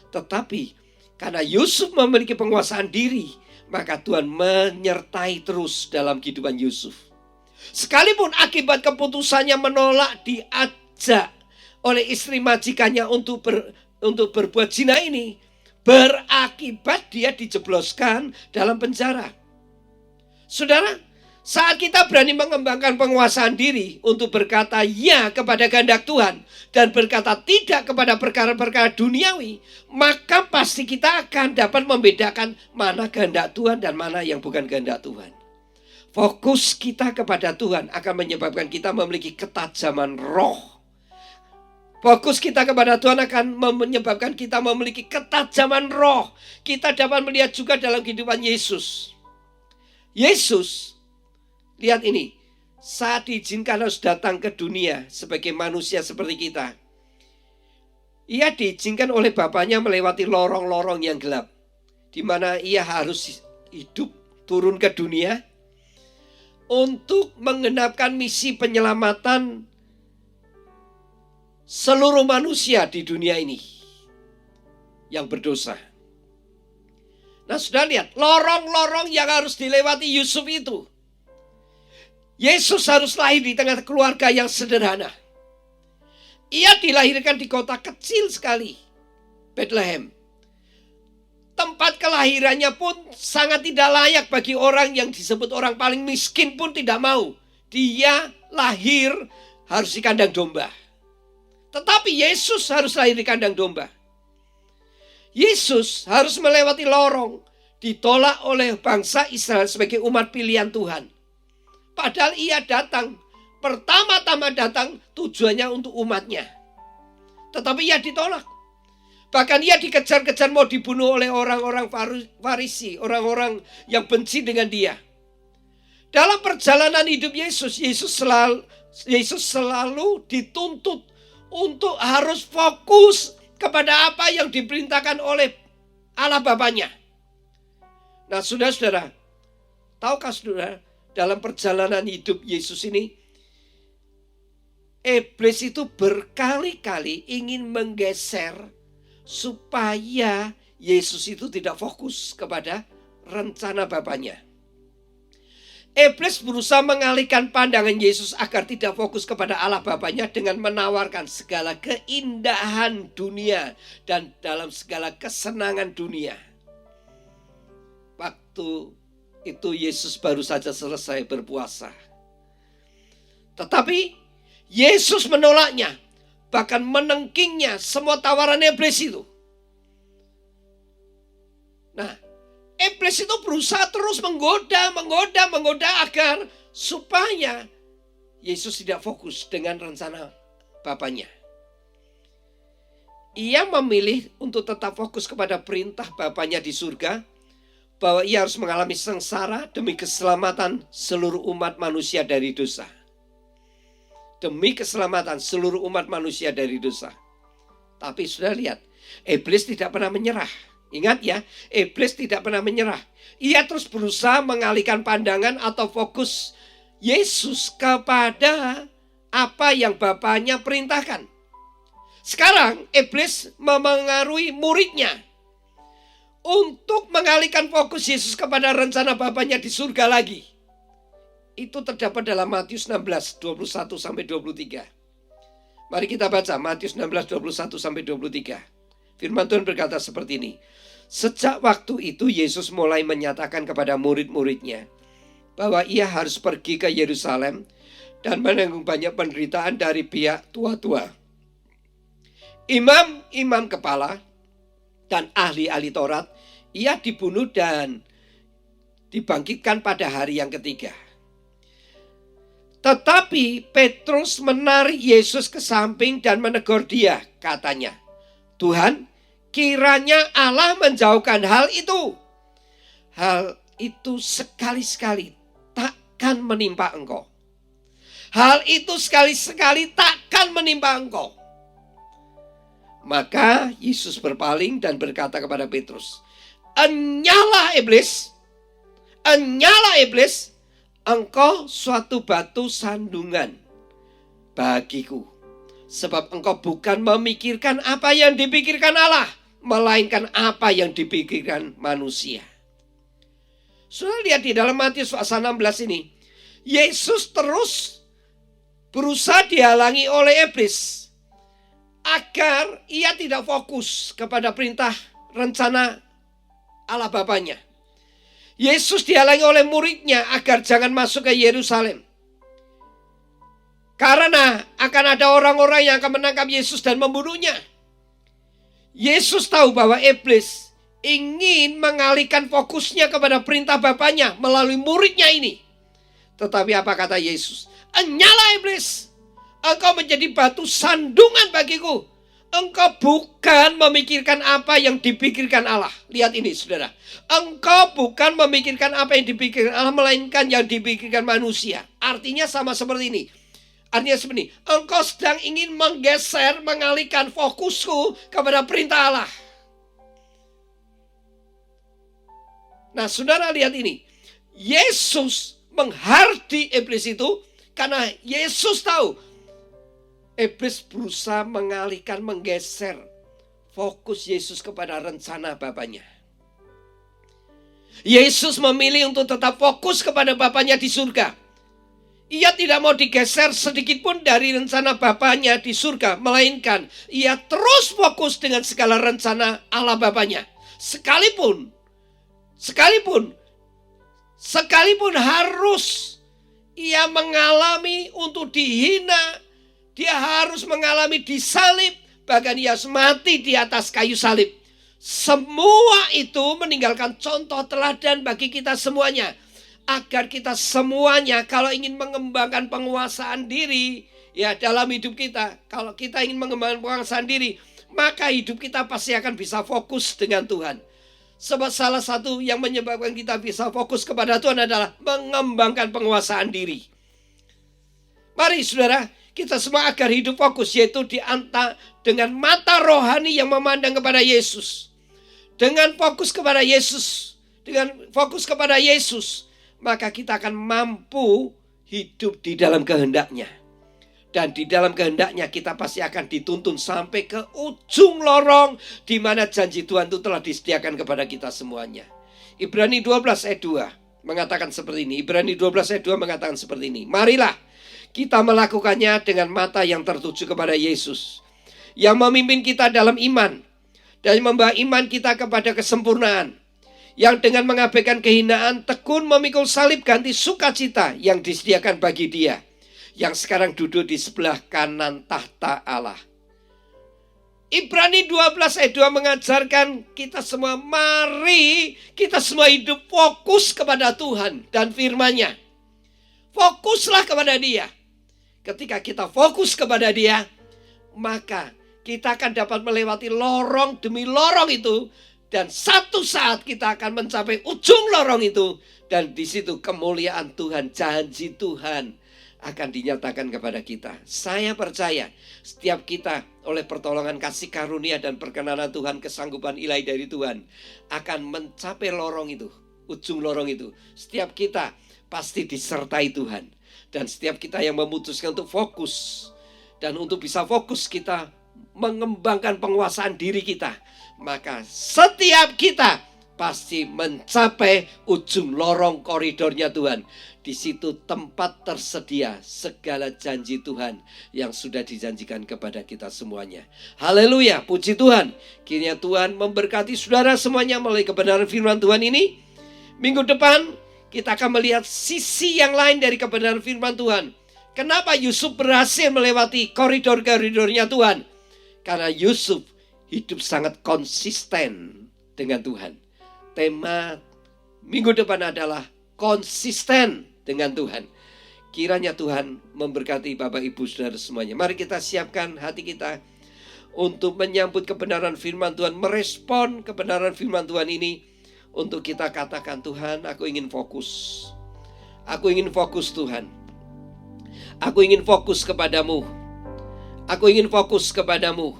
Tetapi karena Yusuf memiliki penguasaan diri, maka Tuhan menyertai terus dalam kehidupan Yusuf. Sekalipun akibat keputusannya menolak diajak oleh istri majikannya untuk berbuat zina ini, berakibat dia dijebloskan dalam penjara. Saudara, saat kita berani mengembangkan penguasaan diri untuk berkata ya kepada kehendak Tuhan dan berkata tidak kepada perkara-perkara duniawi, maka pasti kita akan dapat membedakan mana kehendak Tuhan dan mana yang bukan kehendak Tuhan. Fokus kita kepada Tuhan akan menyebabkan kita memiliki ketajaman roh. Fokus kita kepada Tuhan akan menyebabkan kita memiliki ketajaman roh. Kita dapat melihat juga dalam kehidupan Yesus. Yesus, lihat ini, saat diizinkan harus datang ke dunia sebagai manusia seperti kita, ia diizinkan oleh Bapaknya melewati lorong-lorong yang gelap, di mana ia harus hidup turun ke dunia untuk menggenapkan misi penyelamatan seluruh manusia di dunia ini yang berdosa. Nah, sudah lihat lorong-lorong yang harus dilewati Yusuf itu. Yesus harus lahir di tengah keluarga yang sederhana. Ia dilahirkan di kota kecil sekali, Bethlehem. Tempat kelahirannya pun sangat tidak layak bagi orang yang disebut orang paling miskin pun tidak mau. Dia lahir harus di kandang domba. Tetapi Yesus harus lahir di kandang domba. Yesus harus melewati lorong, ditolak oleh bangsa Israel sebagai umat pilihan Tuhan. Padahal ia datang, pertama-tama datang tujuannya untuk umatnya. Tetapi ia ditolak. Bahkan ia dikejar-kejar mau dibunuh oleh orang-orang Farisi, orang-orang yang benci dengan dia. Dalam perjalanan hidup Yesus selalu dituntut untuk harus fokus kepada apa yang diperintahkan oleh Allah Bapaknya. Nah, saudara-saudara, tahukah saudara, dalam perjalanan hidup Yesus ini, iblis itu berkali-kali ingin menggeser supaya Yesus itu tidak fokus kepada rencana Bapaknya. Iblis berusaha mengalihkan pandangan Yesus agar tidak fokus kepada Allah Bapaknya dengan menawarkan segala keindahan dunia dan dalam segala kesenangan dunia. Waktu itu Yesus baru saja selesai berpuasa. Tetapi Yesus menolaknya, bahkan menengkingnya semua tawaran iblis itu. Nah, iblis itu berusaha terus menggoda agar supaya Yesus tidak fokus dengan rencana Bapaknya. Ia memilih untuk tetap fokus kepada perintah Bapaknya di surga, bahwa ia harus mengalami sengsara demi keselamatan seluruh umat manusia dari dosa. Demi keselamatan seluruh umat manusia dari dosa. Tapi sudah lihat, iblis tidak pernah menyerah. Ingat ya, iblis tidak pernah menyerah. Ia terus berusaha mengalihkan pandangan atau fokus Yesus kepada apa yang Bapaknya perintahkan. Sekarang iblis memengaruhi muridnya untuk mengalihkan fokus Yesus kepada rencana Bapaknya di surga lagi. Itu terdapat dalam Matius 16, 21-23. Mari kita baca Matius 16, 21-23. Firman Tuhan berkata seperti ini. Sejak waktu itu Yesus mulai menyatakan kepada murid-muridnya bahwa ia harus pergi ke Yerusalem dan menanggung banyak penderitaan dari pihak tua-tua, imam-imam kepala, dan ahli-ahli Taurat. Ia dibunuh dan dibangkitkan pada hari yang ketiga. Tetapi Petrus menarik Yesus ke samping dan menegur dia. Katanya, Tuhan, kiranya Allah menjauhkan hal itu. Hal itu sekali-sekali takkan menimpa engkau. Hal itu sekali-sekali takkan menimpa engkau. Maka Yesus berpaling dan berkata kepada Petrus, "Enyalah iblis, enyalah iblis, engkau suatu batu sandungan bagiku. Sebab engkau bukan memikirkan apa yang dipikirkan Allah, melainkan apa yang dipikirkan manusia." Sudah lihat di dalam Matius pasal 16 ini, Yesus terus berusaha dihalangi oleh iblis agar ia tidak fokus kepada perintah rencana Allah Bapanya. Yesus dihalangi oleh muridnya agar jangan masuk ke Yerusalem. Karena akan ada orang-orang yang akan menangkap Yesus dan membunuhnya. Yesus tahu bahwa iblis ingin mengalihkan fokusnya kepada perintah Bapanya melalui muridnya ini. Tetapi apa kata Yesus? "Enyalah iblis, engkau menjadi batu sandungan bagiku. Engkau bukan memikirkan apa yang dipikirkan Allah." Lihat ini saudara. Engkau bukan memikirkan apa yang dipikirkan Allah, melainkan yang dipikirkan manusia. Artinya sama seperti ini. Artinya seperti ini. Engkau sedang ingin menggeser, mengalihkan fokusku kepada perintah Allah. Nah saudara lihat ini. Yesus menghardi iblis itu karena Yesus tahu iblis berusaha mengalihkan, menggeser fokus Yesus kepada rencana Bapanya. Yesus memilih untuk tetap fokus kepada Bapanya di surga. Ia tidak mau digeser sedikit pun dari rencana Bapanya di surga, melainkan ia terus fokus dengan segala rencana Allah Bapanya. Sekalipun harus ia mengalami untuk dihina, dia harus mengalami disalib, bahkan ia harus mati di atas kayu salib. Semua itu meninggalkan contoh teladan bagi kita semuanya. Agar kita semuanya kalau ingin mengembangkan penguasaan diri ya dalam hidup kita. Kalau kita ingin mengembangkan penguasaan diri, maka hidup kita pasti akan bisa fokus dengan Tuhan. Sebab salah satu yang menyebabkan kita bisa fokus kepada Tuhan adalah mengembangkan penguasaan diri. Mari saudara, kita semua agar hidup fokus, yaitu dengan mata rohani yang memandang kepada Yesus. Dengan fokus kepada Yesus, maka kita akan mampu hidup di dalam kehendak-Nya. Dan di dalam kehendak-Nya kita pasti akan dituntun sampai ke ujung lorong di mana janji Tuhan itu telah disediakan kepada kita semuanya. Ibrani 12 ayat 2 mengatakan seperti ini. Ibrani 12 ayat 2 mengatakan seperti ini. Marilah kita melakukannya dengan mata yang tertuju kepada Yesus, yang memimpin kita dalam iman dan membawa iman kita kepada kesempurnaan, yang dengan mengabaikan kehinaan tekun memikul salib ganti sukacita yang disediakan bagi Dia yang sekarang duduk di sebelah kanan tahta Allah. Ibrani 12 ayat 2 mengajarkan kita semua, mari kita semua hidup fokus kepada Tuhan dan firman-Nya. Fokuslah kepada Dia. Ketika kita fokus kepada Dia, maka kita akan dapat melewati lorong demi lorong itu. Dan satu saat kita akan mencapai ujung lorong itu. Dan di situ kemuliaan Tuhan, janji Tuhan akan dinyatakan kepada kita. Saya percaya setiap kita oleh pertolongan kasih karunia dan perkenanan Tuhan, kesanggupan ilahi dari Tuhan, akan mencapai lorong itu, ujung lorong itu. Setiap kita pasti disertai Tuhan. Dan setiap kita yang memutuskan untuk fokus, dan untuk bisa fokus kita mengembangkan penguasaan diri kita, maka setiap kita pasti mencapai ujung lorong koridornya Tuhan. Di situ tempat tersedia segala janji Tuhan yang sudah dijanjikan kepada kita semuanya. Haleluya, puji Tuhan. Kiranya Tuhan memberkati saudara semuanya melalui kebenaran firman Tuhan ini. Minggu depan kita akan melihat sisi yang lain dari kebenaran firman Tuhan. Kenapa Yusuf berhasil melewati koridor-koridornya Tuhan? Karena Yusuf hidup sangat konsisten dengan Tuhan. Tema minggu depan adalah konsisten dengan Tuhan. Kiranya Tuhan memberkati Bapak Ibu Saudara semuanya. Mari kita siapkan hati kita untuk menyambut kebenaran firman Tuhan, merespon kebenaran firman Tuhan ini, untuk kita katakan, Tuhan, aku ingin fokus. Aku ingin fokus Tuhan. Aku ingin fokus kepadamu. Aku ingin fokus kepadamu.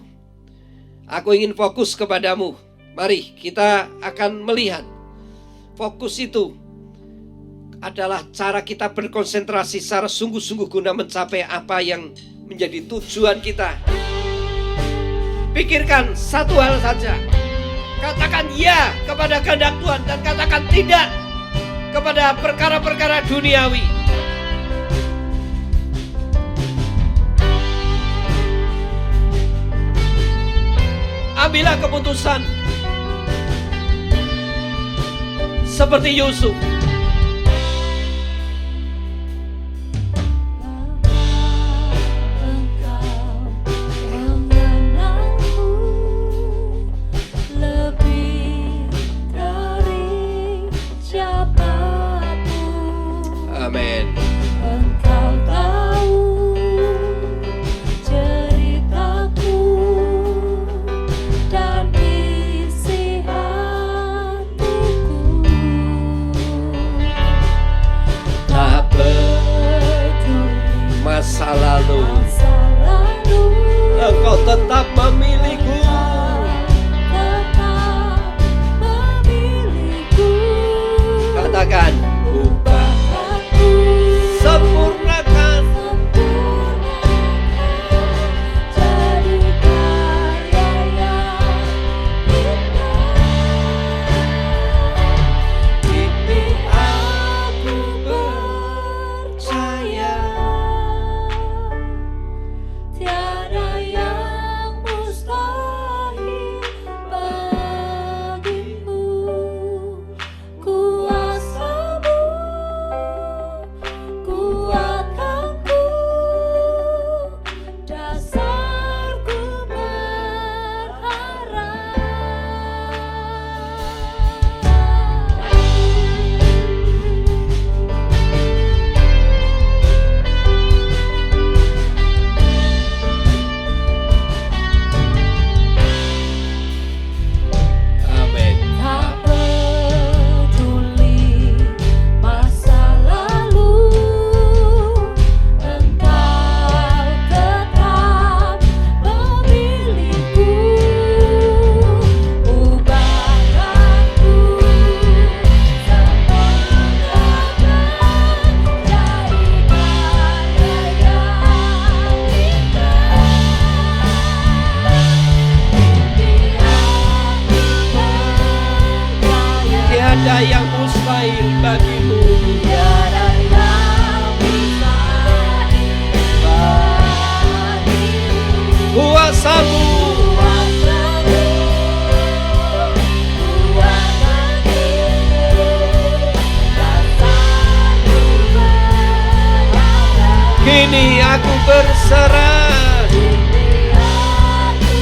Aku ingin fokus kepadamu. Mari kita akan melihat fokus itu adalah cara kita berkonsentrasi secara sungguh-sungguh guna mencapai apa yang menjadi tujuan kita. Pikirkan satu hal saja. Katakan ya kepada kehendak Tuhan dan katakan tidak kepada perkara-perkara duniawi. Ambillah keputusan seperti Yusuf. Amin. Engkau tahu ceritaku dan isi hatiku. Tak peduli masa lalu, Engkau tetap memilihku. Katakan, sempurnakan jadi karya yang indah. Mimpi aku percaya tiada yang mustahil bagimu. Kuasamu kuatkanku, dasarku berharap. Amin. Tak peduli masa lalu, Engkau tetap memilihku. Ubahkanku, sempurnakan jadi karya yang indah. Mimpi aku percaya Tiada yang mustahil bagimu. tiada yang mustahil bagimu. Kuasamu Kuasamu kuatkanku, dasarku berharap. kini aku berserah. Kini aku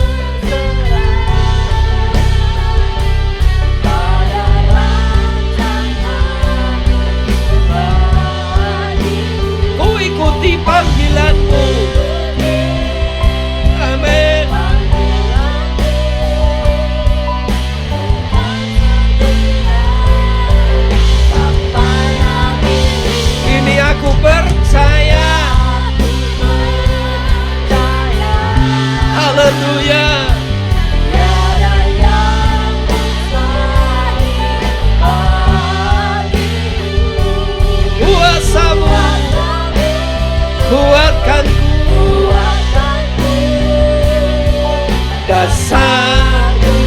berserah pada rancangan bagimu. Ku ikuti panggilanmu. Amin. Kini aku percaya. Haleluya. Kuasamu kuatkanku, dasarku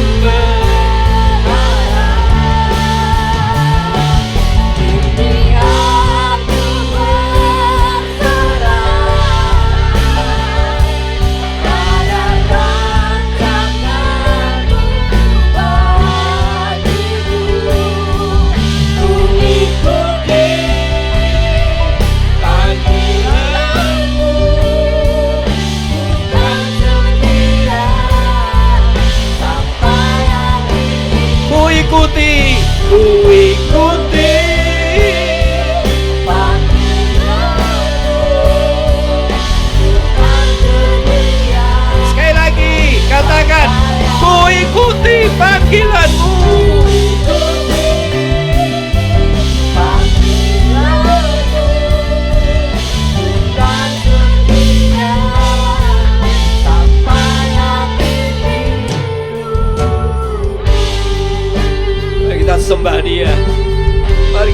ikuti, ku ikuti. Sekali lagi katakan, ku ikuti panggilanmu.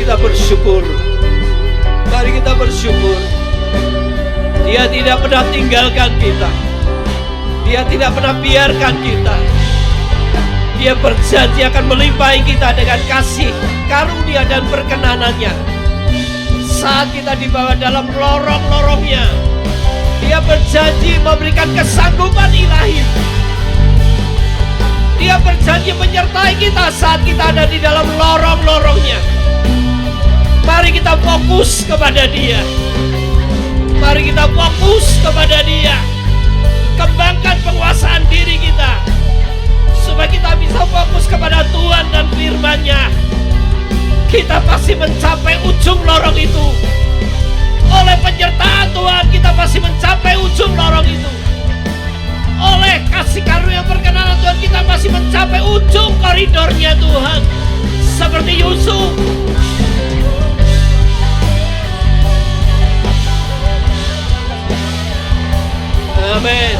kita bersyukur. Mari kita bersyukur. Dia tidak pernah tinggalkan kita. Dia tidak pernah biarkan kita. Dia berjanji akan melimpahi kita dengan kasih, karunia dan perkenanannya. Saat kita dibawa dalam lorong-lorongnya, Dia berjanji memberikan kesanggupan ilahi. Dia berjanji menyertai kita saat kita ada di dalam lorong-lorongnya. Mari kita fokus kepada Dia. Mari kita fokus kepada Dia. Kembangkan penguasaan diri kita, supaya kita bisa fokus kepada Tuhan dan firman-Nya. Kita pasti mencapai ujung lorong itu. Oleh penyertaan Tuhan, kita pasti mencapai ujung lorong itu. Oleh kasih karunia perkenanan Tuhan, kita pasti mencapai ujung koridornya Tuhan. Seperti Yusuf. Amin.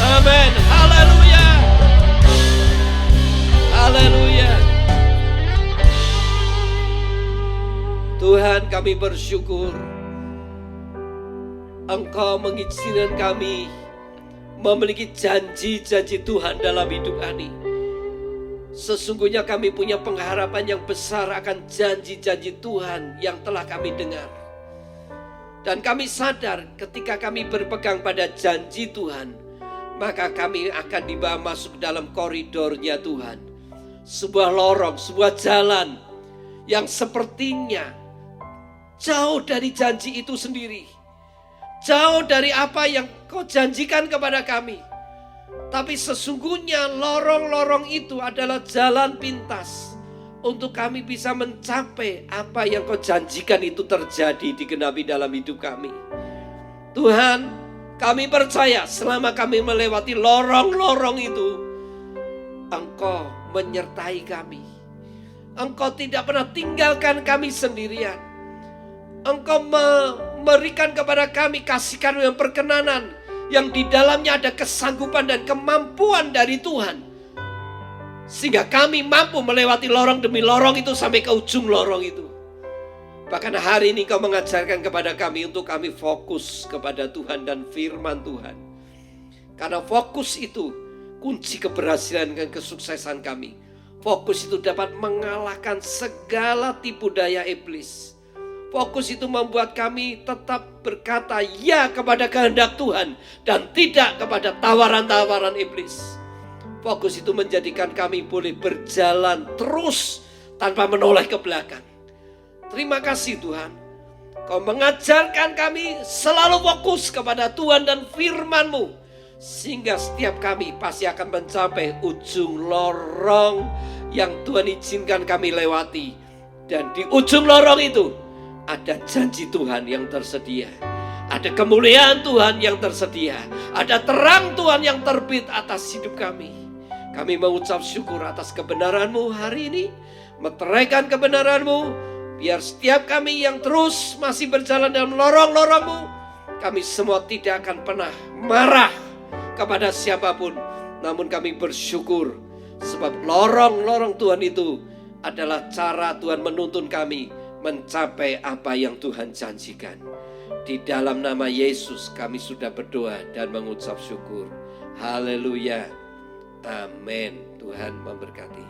Amin. Haleluya. Haleluya. Tuhan, kami bersyukur Engkau mengizinkan kami memiliki janji-janji Tuhan dalam hidup kami. Sesungguhnya kami punya pengharapan yang besar akan janji-janji Tuhan yang telah kami dengar. Dan kami sadar ketika kami berpegang pada janji Tuhan, maka kami akan dibawa masuk dalam koridornya Tuhan. Sebuah lorong, sebuah jalan yang sepertinya jauh dari janji itu sendiri. Jauh dari apa yang Kau janjikan kepada kami. Tapi sesungguhnya lorong-lorong itu adalah jalan pintas untuk kami bisa mencapai apa yang Kau janjikan itu terjadi digenapi dalam hidup kami. Tuhan, kami percaya selama kami melewati lorong-lorong itu, Engkau menyertai kami. Engkau tidak pernah tinggalkan kami sendirian. Engkau memberikan kepada kami kasih karunia perkenanan yang di dalamnya ada kesanggupan dan kemampuan dari Tuhan. Sehingga kami mampu melewati lorong demi lorong itu sampai ke ujung lorong itu. Bahkan hari ini Kau mengajarkan kepada kami untuk kami fokus kepada Tuhan dan firman Tuhan. Karena fokus itu kunci keberhasilan dan kesuksesan kami. Fokus itu dapat mengalahkan segala tipu daya iblis. Fokus itu membuat kami tetap berkata ya kepada kehendak Tuhan dan tidak kepada tawaran-tawaran iblis. Fokus itu menjadikan kami boleh berjalan terus tanpa menoleh ke belakang. Terima kasih Tuhan. Kau mengajarkan kami selalu fokus kepada Tuhan dan firman-Mu. Sehingga setiap kami pasti akan mencapai ujung lorong yang Tuhan izinkan kami lewati. Dan di ujung lorong itu ada janji Tuhan yang tersedia. Ada kemuliaan Tuhan yang tersedia. Ada terang Tuhan yang terbit atas hidup kami. Kami mengucap syukur atas kebenaran-Mu hari ini. Meteraikan kebenaran-Mu. Biar setiap kami yang terus masih berjalan dalam lorong-lorong-Mu, kami semua tidak akan pernah marah kepada siapapun. Namun kami bersyukur. Sebab lorong-lorong Tuhan itu adalah cara Tuhan menuntun kami mencapai apa yang Tuhan janjikan. Di dalam nama Yesus kami sudah berdoa dan mengucap syukur. Haleluya. Amin. Tuhan memberkati.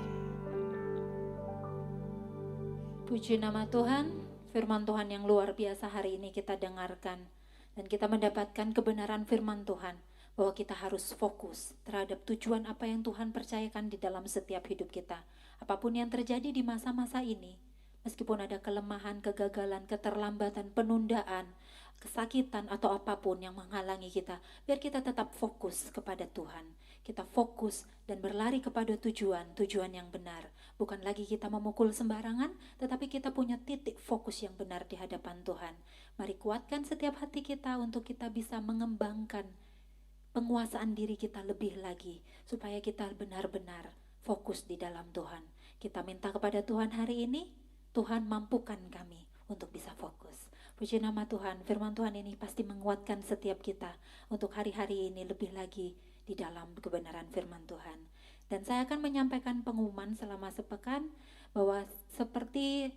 Puji nama Tuhan. Firman Tuhan yang luar biasa hari ini kita dengarkan. Dan kita mendapatkan kebenaran firman Tuhan. Bahwa kita harus fokus terhadap tujuan apa yang Tuhan percayakan di dalam setiap hidup kita. Apapun yang terjadi di masa-masa ini. Meskipun ada kelemahan, kegagalan, keterlambatan, penundaan, kesakitan atau apapun yang menghalangi kita, biar kita tetap fokus kepada Tuhan. Kita fokus dan berlari kepada tujuan yang benar. Bukan lagi kita memukul sembarangan, tetapi kita punya titik fokus yang benar di hadapan Tuhan. Mari kuatkan setiap hati kita untuk kita bisa mengembangkan penguasaan diri kita lebih lagi, supaya kita benar-benar fokus di dalam Tuhan. Kita minta kepada Tuhan hari ini, Tuhan mampukan kami untuk bisa fokus. Puji nama Tuhan, firman Tuhan ini pasti menguatkan setiap kita untuk hari-hari ini lebih lagi di dalam kebenaran firman Tuhan. Dan saya akan menyampaikan pengumuman selama sepekan bahwa seperti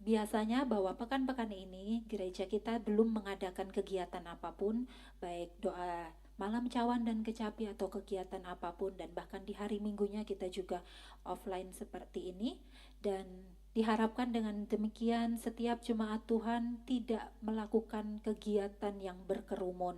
Biasanya bahwa pekan-pekan ini gereja kita belum mengadakan kegiatan apapun, baik doa malam cawan dan kecapi atau kegiatan apapun, dan bahkan di hari Minggunya kita juga offline seperti ini. Dan diharapkan dengan demikian setiap jemaat Tuhan tidak melakukan kegiatan yang berkerumun.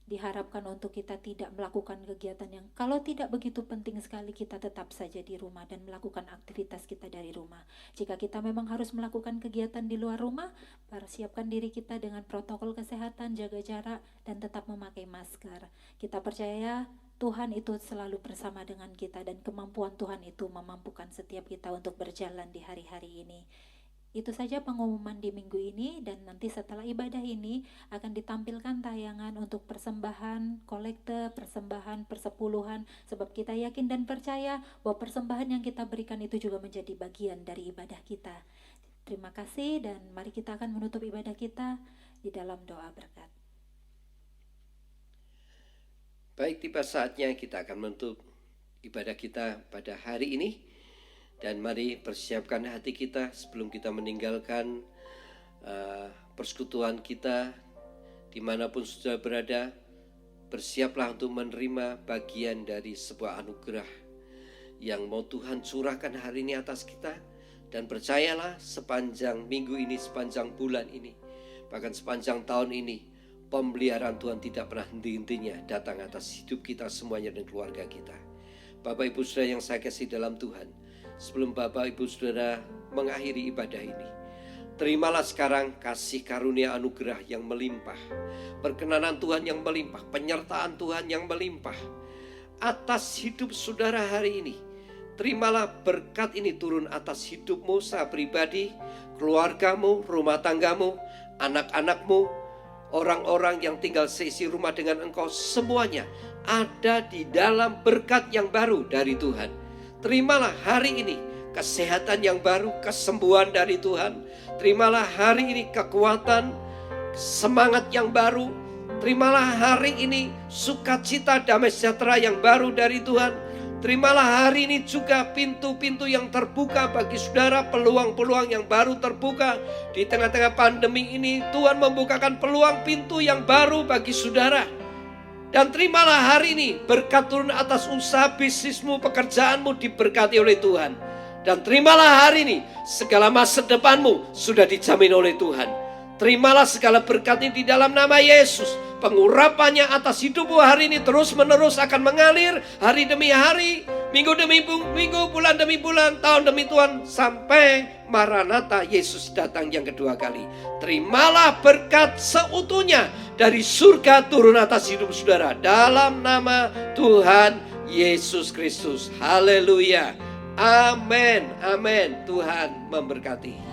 Diharapkan untuk kita tidak melakukan kegiatan yang kalau tidak begitu penting sekali, kita tetap saja di rumah dan melakukan aktivitas kita dari rumah. Jika kita memang harus melakukan kegiatan di luar rumah, persiapkan diri kita dengan protokol kesehatan, jaga jarak, dan tetap memakai masker. Kita percaya Tuhan itu selalu bersama dengan kita, dan kemampuan Tuhan itu memampukan setiap kita untuk berjalan di hari-hari ini. Itu saja pengumuman di minggu ini, dan nanti setelah ibadah ini akan ditampilkan tayangan untuk persembahan, kolekte, persembahan, persepuluhan, sebab kita yakin dan percaya bahwa persembahan yang kita berikan itu juga menjadi bagian dari ibadah kita. Terima kasih, dan mari kita akan menutup ibadah kita di dalam doa berkat. Baik, tiba saatnya kita akan menutup ibadah kita pada hari ini. Dan mari persiapkan hati kita sebelum kita meninggalkan persekutuan kita dimanapun sudah berada. Bersiaplah untuk menerima bagian dari sebuah anugerah yang mau Tuhan curahkan hari ini atas kita. Dan percayalah, sepanjang minggu ini, sepanjang bulan ini, bahkan sepanjang tahun ini, pemeliharaan Tuhan tidak pernah henti-hentinya datang atas hidup kita semuanya dan keluarga kita. Bapak Ibu Saudara yang saya kasih dalam Tuhan, sebelum Bapak Ibu Saudara mengakhiri ibadah ini, terimalah sekarang kasih karunia anugerah yang melimpah, perkenanan Tuhan yang melimpah, penyertaan Tuhan yang melimpah atas hidup saudara hari ini. Terimalah berkat ini turun atas hidupmu secara pribadi, keluargamu, rumah tanggamu, anak-anakmu, orang-orang yang tinggal seisi rumah dengan engkau, semuanya ada di dalam berkat yang baru dari Tuhan. Terimalah hari ini kesehatan yang baru, kesembuhan dari Tuhan. Terimalah hari ini kekuatan, semangat yang baru. Terimalah hari ini sukacita, damai sejahtera yang baru dari Tuhan. Terimalah hari ini juga pintu-pintu yang terbuka bagi saudara, peluang-peluang yang baru terbuka. Di tengah-tengah pandemi ini Tuhan membukakan peluang pintu yang baru bagi saudara. Dan terimalah hari ini berkat turun atas usaha bisnismu, pekerjaanmu diberkati oleh Tuhan. Dan terimalah hari ini segala masa depanmu sudah dijamin oleh Tuhan. Terimalah segala berkat ini di dalam nama Yesus. Pengurapannya atas hidupmu hari ini terus menerus akan mengalir hari demi hari, minggu demi minggu, bulan demi bulan, tahun demi tahun, sampai Maranatha Yesus datang yang kedua kali. Terimalah berkat seutuhnya dari surga turun atas hidup saudara dalam nama Tuhan Yesus Kristus. Haleluya. Amin. Amin. Tuhan memberkati.